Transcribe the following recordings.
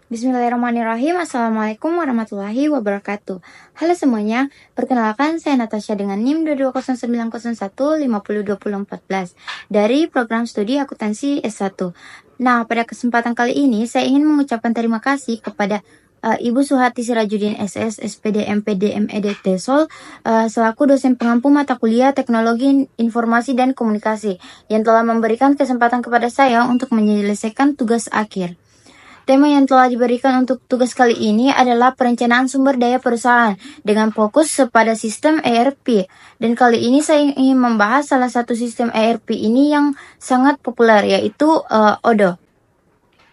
Bismillahirrahmanirrahim. Assalamualaikum warahmatullahi wabarakatuh. Halo semuanya, perkenalkan saya Natasha dengan NIM 22091502014 dari program studi akuntansi S1. Nah, pada kesempatan kali ini saya ingin mengucapkan terima kasih kepada Ibu Suhati Sirajudin SS, SPD, MPD, MED, TESOL, selaku dosen pengampu mata kuliah Teknologi Informasi dan Komunikasi yang telah memberikan kesempatan kepada saya untuk menyelesaikan tugas akhir. Tema yang telah diberikan untuk tugas kali ini adalah perencanaan sumber daya perusahaan dengan fokus pada sistem ERP. Dan kali ini saya ingin membahas salah satu sistem ERP ini yang sangat populer, yaitu Odoo.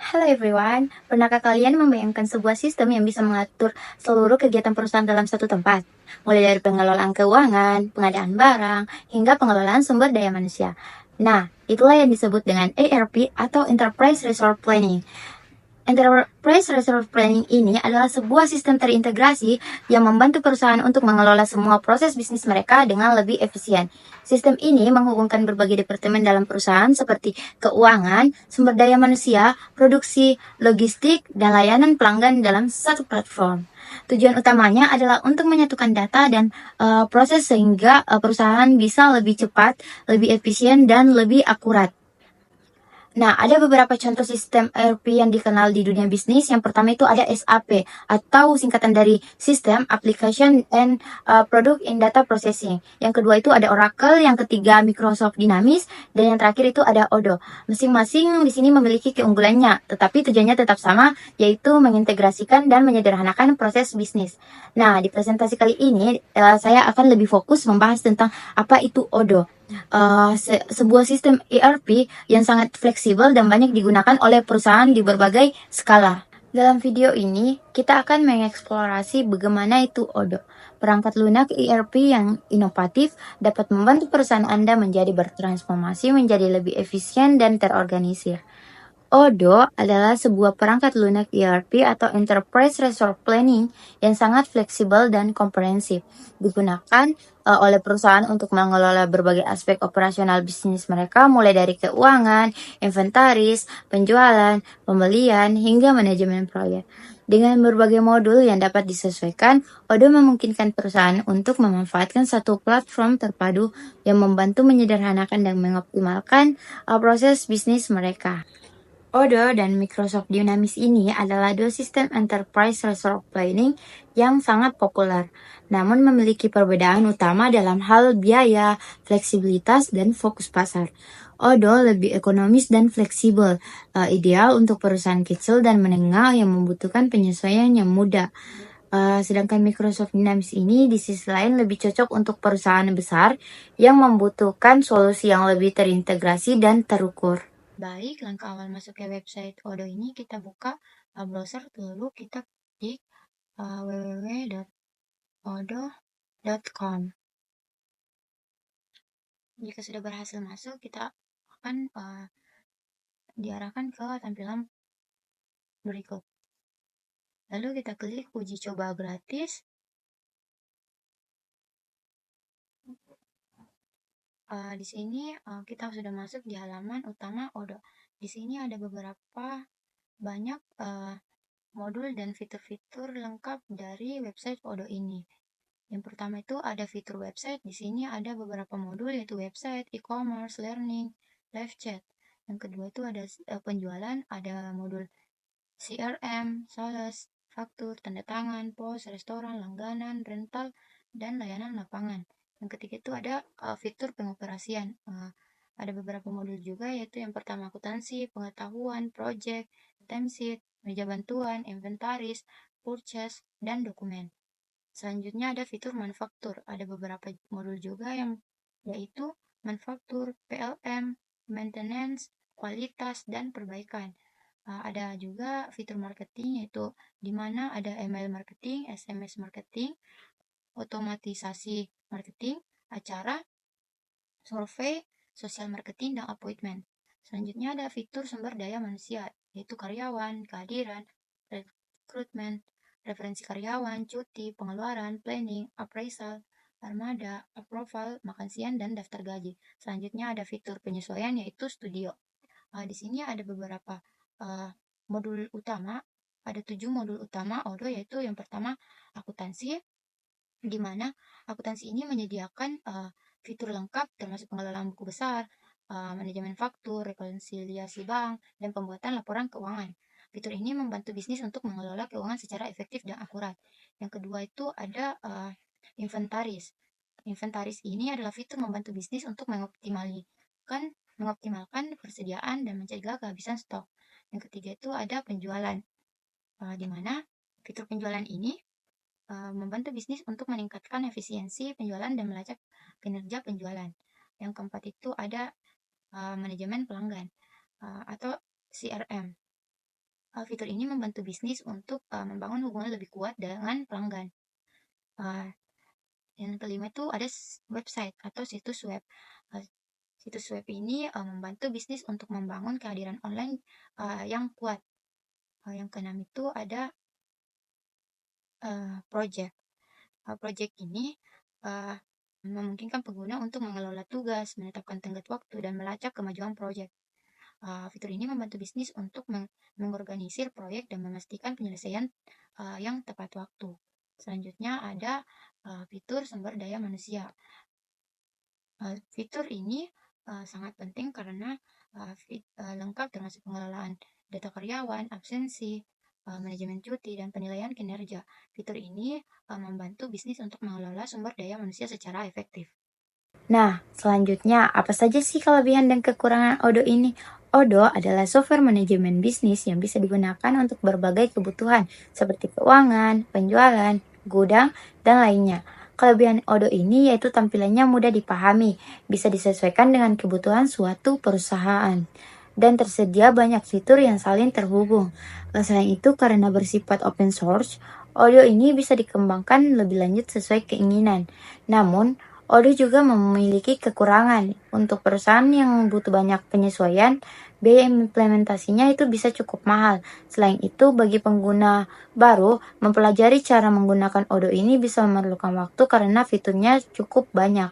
Halo everyone, pernahkah kalian membayangkan sebuah sistem yang bisa mengatur seluruh kegiatan perusahaan dalam satu tempat? Mulai dari pengelolaan keuangan, pengadaan barang, hingga pengelolaan sumber daya manusia. Nah, itulah yang disebut dengan ERP atau Enterprise Resource Planning. Enterprise Resource Planning ini adalah sebuah sistem terintegrasi yang membantu perusahaan untuk mengelola semua proses bisnis mereka dengan lebih efisien. Sistem ini menghubungkan berbagai departemen dalam perusahaan seperti keuangan, sumber daya manusia, produksi, logistik, dan layanan pelanggan dalam satu platform. Tujuan utamanya adalah untuk menyatukan data dan proses sehingga perusahaan bisa lebih cepat, lebih efisien, dan lebih akurat. Nah, ada beberapa contoh sistem ERP yang dikenal di dunia bisnis. Yang pertama itu ada SAP atau singkatan dari System Application and Product in Data Processing. Yang kedua itu ada Oracle, yang ketiga Microsoft Dynamics, dan yang terakhir itu ada Odoo. Masing-masing di sini memiliki keunggulannya, tetapi tujuannya tetap sama, yaitu mengintegrasikan dan menyederhanakan proses bisnis. Nah, di presentasi kali ini saya akan lebih fokus membahas tentang apa itu Odoo. Sebuah sistem ERP yang sangat fleksibel dan banyak digunakan oleh perusahaan di berbagai skala. Dalam video ini, kita akan mengeksplorasi bagaimana itu Odoo. Perangkat lunak ERP yang inovatif dapat membantu perusahaan Anda menjadi bertransformasi menjadi lebih efisien dan terorganisir. Odoo adalah sebuah perangkat lunak ERP atau Enterprise Resource Planning yang sangat fleksibel dan komprehensif, digunakan oleh perusahaan untuk mengelola berbagai aspek operasional bisnis mereka, mulai dari keuangan, inventaris, penjualan, pembelian, hingga manajemen proyek. Dengan berbagai modul yang dapat disesuaikan, Odoo memungkinkan perusahaan untuk memanfaatkan satu platform terpadu yang membantu menyederhanakan dan mengoptimalkan proses bisnis mereka. Odoo dan Microsoft Dynamics ini adalah dua sistem enterprise resource planning yang sangat populer, namun memiliki perbedaan utama dalam hal biaya, fleksibilitas, dan fokus pasar. Odoo lebih ekonomis dan fleksibel, ideal untuk perusahaan kecil dan menengah yang membutuhkan penyesuaian yang mudah. Sedangkan Microsoft Dynamics ini di sisi lain lebih cocok untuk perusahaan besar yang membutuhkan solusi yang lebih terintegrasi dan terukur. Baik, langkah awal masuk ke website Odoo ini kita buka browser, lalu kita klik www.odoo.com. Jika sudah berhasil masuk, kita akan diarahkan ke tampilan berikut. Lalu kita klik uji coba gratis. Di sini kita sudah masuk di halaman utama Odoo. Di sini ada beberapa banyak modul dan fitur-fitur lengkap dari website Odoo ini. Yang pertama itu ada fitur website. Di sini ada beberapa modul yaitu website, e-commerce, learning, live chat. Yang kedua itu ada penjualan, ada modul CRM, sales, faktur, tanda tangan, pos, restoran, langganan, rental, dan layanan lapangan. Yang ketiga itu ada fitur pengoperasian. Ada beberapa modul juga, yaitu yang pertama akuntansi, pengetahuan, project, timesheet, meja bantuan, inventaris, purchase, dan dokumen. Selanjutnya ada fitur manufaktur. Ada beberapa modul juga yang yaitu manufaktur, PLM, maintenance, kualitas, dan perbaikan. Ada juga fitur marketing, yaitu di mana ada email marketing, SMS marketing, otomatisasi marketing, acara, survei, sosial marketing, dan appointment. Selanjutnya ada fitur sumber daya manusia, yaitu karyawan, kehadiran, rekrutmen, referensi karyawan, cuti, pengeluaran, planning, appraisal, armada, approval, makan siang, dan daftar gaji. Selanjutnya ada fitur penyesuaian, yaitu studio. Di sini ada beberapa modul utama ada 7 modul utama Odoo, yaitu yang pertama akuntansi, di mana akuntansi ini menyediakan fitur lengkap termasuk pengelolaan buku besar, manajemen faktur, rekonsiliasi bank, dan pembuatan laporan keuangan. Fitur ini membantu bisnis untuk mengelola keuangan secara efektif dan akurat. Yang kedua itu ada inventaris. Inventaris ini adalah fitur membantu bisnis untuk mengoptimalkan persediaan dan mencegah kehabisan stok. Yang ketiga itu ada penjualan, di mana fitur penjualan ini membantu bisnis untuk meningkatkan efisiensi penjualan dan melacak kinerja penjualan. Yang keempat itu ada manajemen pelanggan atau CRM. Fitur ini membantu bisnis untuk membangun hubungan lebih kuat dengan pelanggan. Yang kelima itu ada website atau situs web. Situs web ini membantu bisnis untuk membangun kehadiran online yang kuat. Yang keenam itu ada project. Project ini memungkinkan pengguna untuk mengelola tugas, menetapkan tenggat waktu, dan melacak kemajuan proyek. Fitur ini membantu bisnis untuk mengorganisir proyek dan memastikan penyelesaian yang tepat waktu. Selanjutnya ada fitur sumber daya manusia. Fitur ini sangat penting karena lengkap termasuk pengelolaan data karyawan, absensi, manajemen cuti, dan penilaian kinerja. Fitur ini membantu bisnis untuk mengelola sumber daya manusia secara efektif. Nah, selanjutnya, apa saja sih kelebihan dan kekurangan Odoo ini? Odoo adalah software manajemen bisnis yang bisa digunakan untuk berbagai kebutuhan, seperti keuangan, penjualan, gudang, dan lainnya. Kelebihan Odoo ini yaitu tampilannya mudah dipahami, bisa disesuaikan dengan kebutuhan suatu perusahaan, dan tersedia banyak fitur yang saling terhubung. Selain itu, karena bersifat open source, Odoo ini bisa dikembangkan lebih lanjut sesuai keinginan. Namun, Odoo juga memiliki kekurangan. Untuk perusahaan yang butuh banyak penyesuaian, biaya implementasinya itu bisa cukup mahal. Selain itu, bagi pengguna baru, mempelajari cara menggunakan Odoo ini bisa memerlukan waktu karena fiturnya cukup banyak.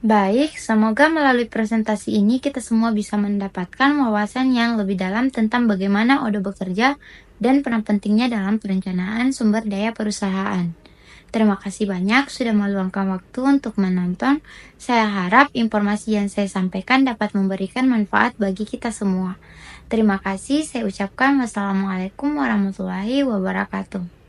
Baik, semoga melalui presentasi ini kita semua bisa mendapatkan wawasan yang lebih dalam tentang bagaimana Odoo bekerja dan peran pentingnya dalam perencanaan sumber daya perusahaan. Terima kasih banyak sudah meluangkan waktu untuk menonton. Saya harap informasi yang saya sampaikan dapat memberikan manfaat bagi kita semua. Terima kasih, saya ucapkan wassalamualaikum warahmatullahi wabarakatuh.